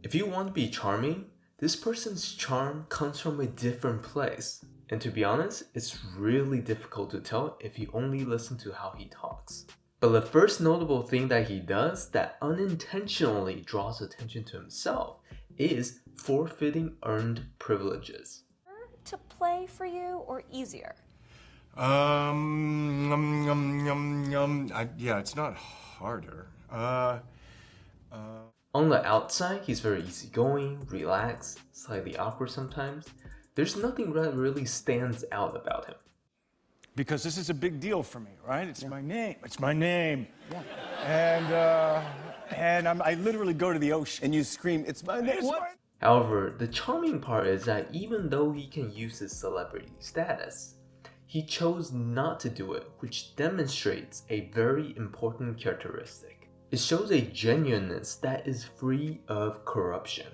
If you want to be charming, this person's charm comes from a different place. And to be honest, it's really difficult to tell if you only listen to how he talks. But the first notable thing that he does that unintentionally draws attention to himself is forfeiting earned privileges. To play for you or easier? Yeah, it's not harder. On the outside, he's very easygoing, relaxed, slightly awkward sometimes. There's nothing that really stands out about him. Because this is a big deal for me, right? It's my name. It's my name. Yeah. And I literally go to the ocean. And you scream, "It's my name." However, the charming part is that even though he can use his celebrity status, he chose not to do it, which demonstrates a very important characteristic. It shows a genuineness that is free of corruption.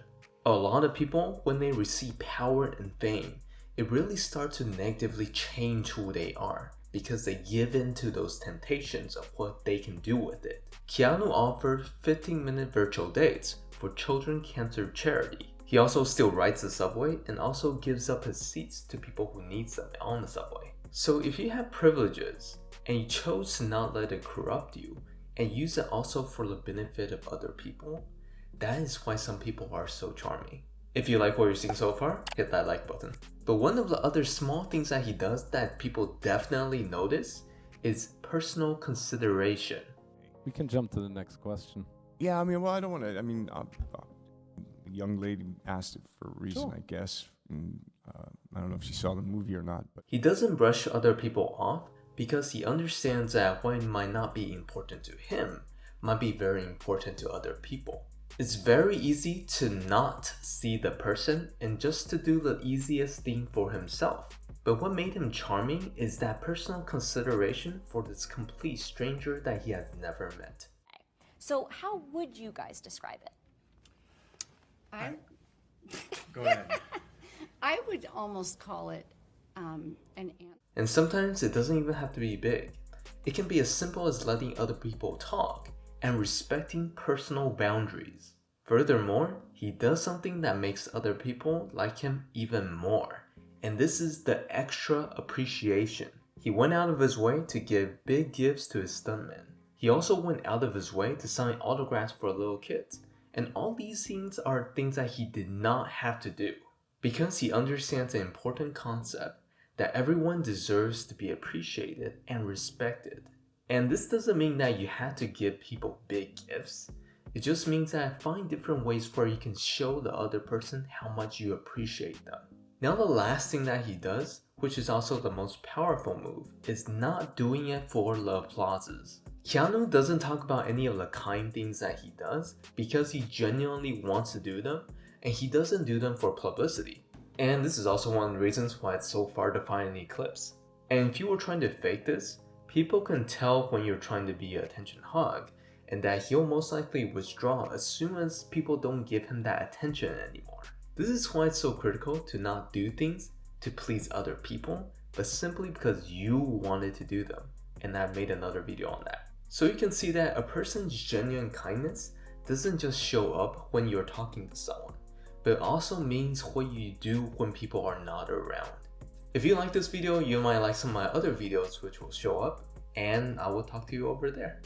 A lot of people, when they receive power and fame, it really starts to negatively change who they are because they give in to those temptations of what they can do with it. Keanu offered 15-minute virtual dates for children cancer charity. He also still rides the subway and also gives up his seats to people who need them on the subway. So if you have privileges and you chose to not let it corrupt you and use it also for the benefit of other people, that is why some people are so charming. If you like what you're seeing so far, hit that like button. But one of the other small things that he does that people definitely notice is personal consideration. We can jump to the next question. Yeah, I mean, well, I don't want to. I mean, the young lady asked it for a reason, Sure. I guess. And, I don't know if she saw the movie or not, but He doesn't brush other people off because he understands that what might not be important to him might be very important to other people. It's very easy to not see the person and just to do the easiest thing for himself. But what made him charming is that personal consideration for this complete stranger that he has never met. So how would you guys describe it? go ahead. I would almost call it an ant. And sometimes it doesn't even have to be big. It can be as simple as letting other people talk and respecting personal boundaries. Furthermore, he does something that makes other people like him even more. And this is the extra appreciation. He went out of his way to give big gifts to his stuntmen. He also went out of his way to sign autographs for little kids. And all these things are things that he did not have to do. Because he understands the important concept that everyone deserves to be appreciated and respected. And this doesn't mean that you have to give people big gifts. It just means that find different ways where you can show the other person how much you appreciate them. Now the last thing that he does, which is also the most powerful move, is not doing it for the applauses. Keanu doesn't talk about any of the kind things that he does because he genuinely wants to do them, and he doesn't do them for publicity. And this is also one of the reasons why it's so hard to find any clips. And if you were trying to fake this, people can tell when you're trying to be an attention hog, and that he'll most likely withdraw as soon as people don't give him that attention anymore. This is why it's so critical to not do things to please other people, but simply because you wanted to do them. And I've made another video on that. So you can see that a person's genuine kindness doesn't just show up when you're talking to someone, but it also means what you do when people are not around. If you like this video, you might like some of my other videos which will show up, and I will talk to you over there.